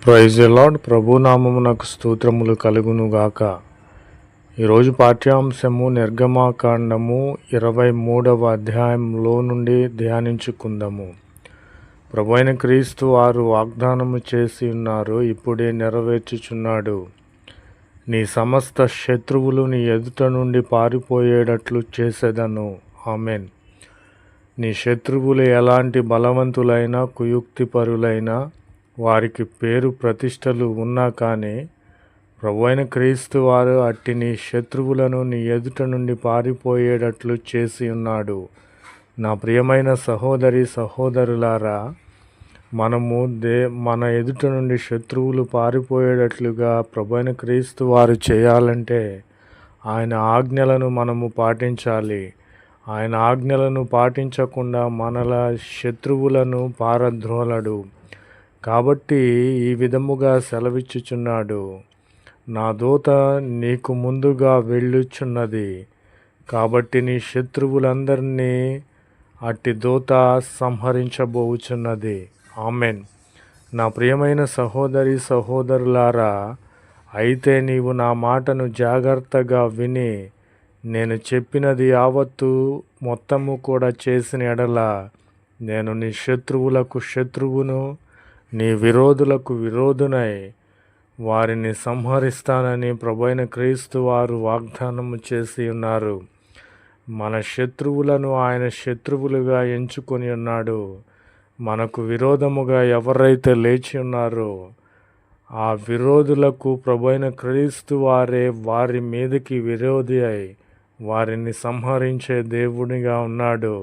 Praise the lord. ప్రభునామమునకు స్తోత్రములు కలుగునుగాక. ఈరోజు పాఠ్యాంశము నిర్గమాకాండము 23వ అధ్యాయంలో నుండి ధ్యానించుకుందాము. ప్రభు అయిన క్రీస్తు వారు వాగ్దానము చేసి ఉన్నారు, ఇప్పుడే నెరవేర్చుచున్నాడు. నీ సమస్త శత్రువులు నీ ఎదుట నుండి పారిపోయేటట్లు చేసేదను. ఆమెన్. నీ శత్రువులు ఎలాంటి బలవంతులైనా కుయుక్తిపరులైనా వారికి పేరు ప్రతిష్టలు ఉన్నా కానీ ప్రభు అయిన క్రీస్తు వారు అట్టి నీ శత్రువులను నీ ఎదుట నుండి పారిపోయేటట్లు చేసి ఉన్నాడు. నా ప్రియమైన సహోదరి సహోదరులారా, మనము మన ఎదుట నుండి శత్రువులు పారిపోయేటట్లుగా ప్రభు అయిన క్రీస్తు వారు చేయాలంటే ఆయన ఆజ్ఞలను మనము పాటించాలి. ఆయన ఆజ్ఞలను పాటించకుండా మనల శత్రువులను పారద్రోలడు. కాబట్టి ఈ విధముగా సెలవిచ్చుచున్నాడు, నా దూత నీకు ముందుగా వెళ్ళుచున్నది, కాబట్టి నీ శత్రువులందరినీ అట్టి దూత సంహరించబోచున్నది. ఆమెన్. నా ప్రియమైన సహోదరి సహోదరులారా, అయితే నీవు నా మాటను జాగ్రత్తగా విని నేను చెప్పినది యావత్తు మొత్తము కూడా చేసిన ఎడల నేను నీ శత్రువులకు శత్రువును, నీ విరోధులకు విరోధునై వారిని సంహరిస్తానని ప్రభువైన క్రీస్తు వారు వాగ్దానము చేసి ఉన్నారు. మన శత్రువులను ఆయన శత్రువులుగా ఎంచుకొని ఉన్నాడు. మనకు విరోధముగా ఎవరైతే లేచి ఉన్నారో ఆ విరోధులకు ప్రభువైన క్రీస్తు వారే వారి మీదకి విరోధి అయి వారిని సంహరించే దేవునిగా ఉన్నాడు.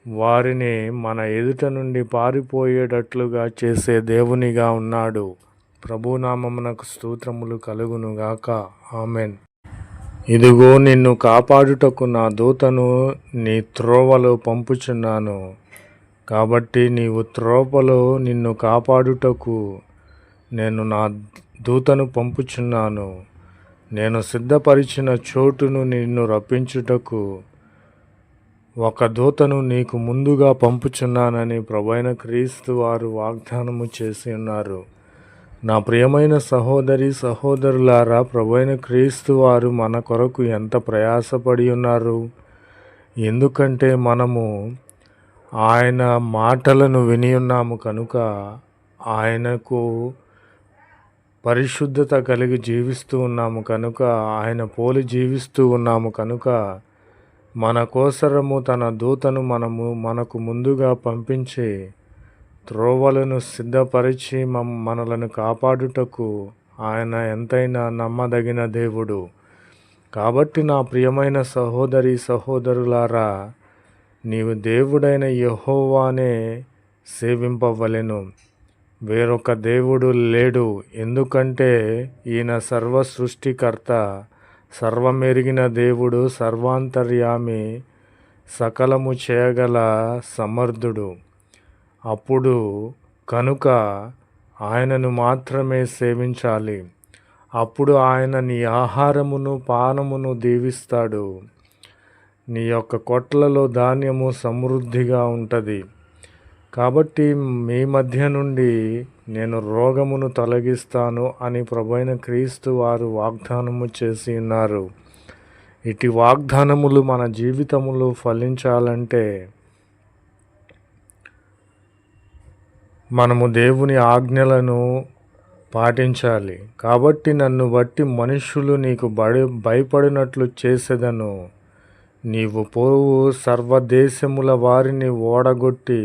వారిని మన ఎదుట నుండి పారిపోయేటట్లుగా చేసే దేవునిగా ఉన్నాడు. ప్రభునామమునకు స్తోత్రములు కలుగునుగాక. ఆమెన్. ఇదిగో నిన్ను కాపాడుటకు నా దూతను నీ త్రోవలో పంపుచున్నాను. కాబట్టి నీవు త్రోవలో నిన్ను కాపాడుటకు నేను నా దూతను పంపుచున్నాను. నేను సిద్ధపరిచిన చోటును నిన్ను రప్పించుటకు ఒక దూతను నీకు ముందుగా పంపుచున్నానని ప్రభువైన క్రీస్తు వారు వాగ్దానము చేసి ఉన్నారు. నా ప్రియమైన సహోదరి సహోదరులారా, ప్రభువైన క్రీస్తు వారు మన కొరకు ఎంత ప్రయాసపడి ఉన్నారు. ఎందుకంటే మనము ఆయన మాటలను విని ఉన్నాము కనుక, ఆయనకు పరిశుద్ధత కలిగి జీవిస్తూ ఉన్నాము కనుక, ఆయన పోలి జీవిస్తూ ఉన్నాము కనుక మన కోసరము తన దూతను మనకు ముందుగా పంపించి త్రోవలను సిద్ధపరిచి మనలను కాపాడుటకు ఆయన ఎంతైనా నమ్మదగిన దేవుడు. కాబట్టి నా ప్రియమైన సహోదరి సహోదరులారా, నీవు దేవుడైన యెహోవానే సేవింపవలెను. వేరొక దేవుడు లేడు. ఎందుకంటే ఈయన సర్వ సృష్టికర్త, సర్వమెరిగిన దేవుడు, సర్వాంతర్యామి, సకలము చేయగల సమర్థుడు. అప్పుడు కనుక ఆయనను మాత్రమే సేవించాలి. అప్పుడు ఆయన నీ ఆహారమును పానమును దీవిస్తాడు. నీ యొక్క కొట్లలో ధాన్యము సమృద్ధిగా ఉంటుంది. కాబట్టి మీ మధ్య నుండి నేను రోగమును తొలగిస్తాను అని ప్రభువైన క్రీస్తు వారు వాగ్దానము చేసి ఉన్నారు. ఇటు వాగ్దానములు మన జీవితములో ఫలించాలంటే మనము దేవుని ఆజ్ఞలను పాటించాలి. కాబట్టి నన్ను బట్టి మనుష్యులు నీకు భయపడినట్లు చేసేదను. నీవు పోవు సర్వదేశముల వారిని ఓడగొట్టి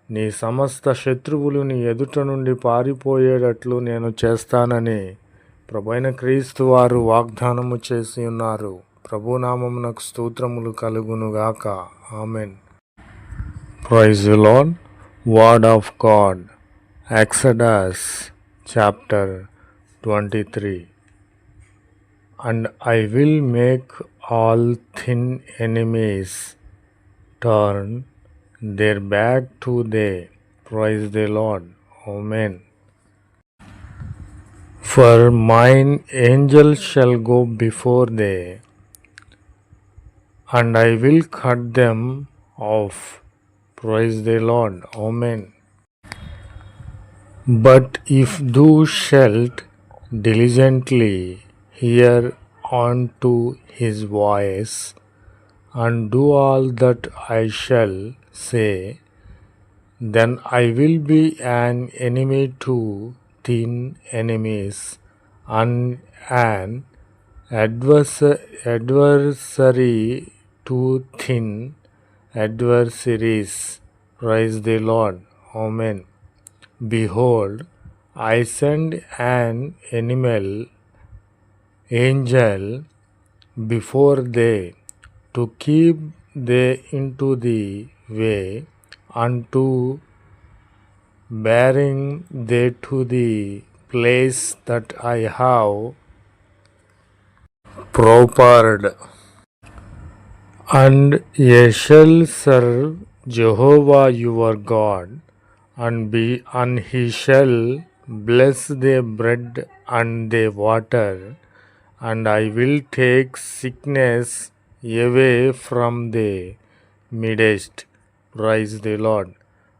నీ సమస్త శత్రువులు నీ ఎదుట నుండి పారిపోయేటట్లు నేను చేస్తానని ప్రభువైన క్రీస్తు వారు వాగ్దానము చేసి ఉన్నారు. ప్రభునామమునకు స్తోత్రములు కలుగునుగాక. Amen. Praise the Lord. Word of God. Exodus chapter 23. And I will make all thin enemies turn their back to thee. Praise the Lord. Amen. For mine angel shall go before thee, and I will cut them off. Praise the Lord. Amen. But if thou shalt diligently hear unto his voice, and do all that I shall say, then I will be an enemy to thine enemies, and an adversary to thine adversaries. Praise the Lord. Amen. Behold, I send an angel before thee to keep thee into the way, and to bearing thee to the place that I have prepared. And ye shall serve Jehovah your God, and he shall bless the bread and the water, and I will take sickness away from the midst. Praise the Lord.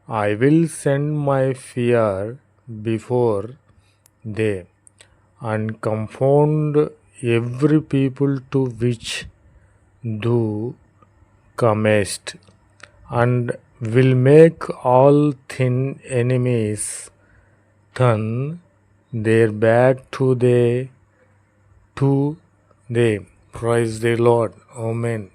I will send my fear before thee, and confound every people to which thou comest, and will make all thine enemies turn their back to thee. Praise the Lord. Amen.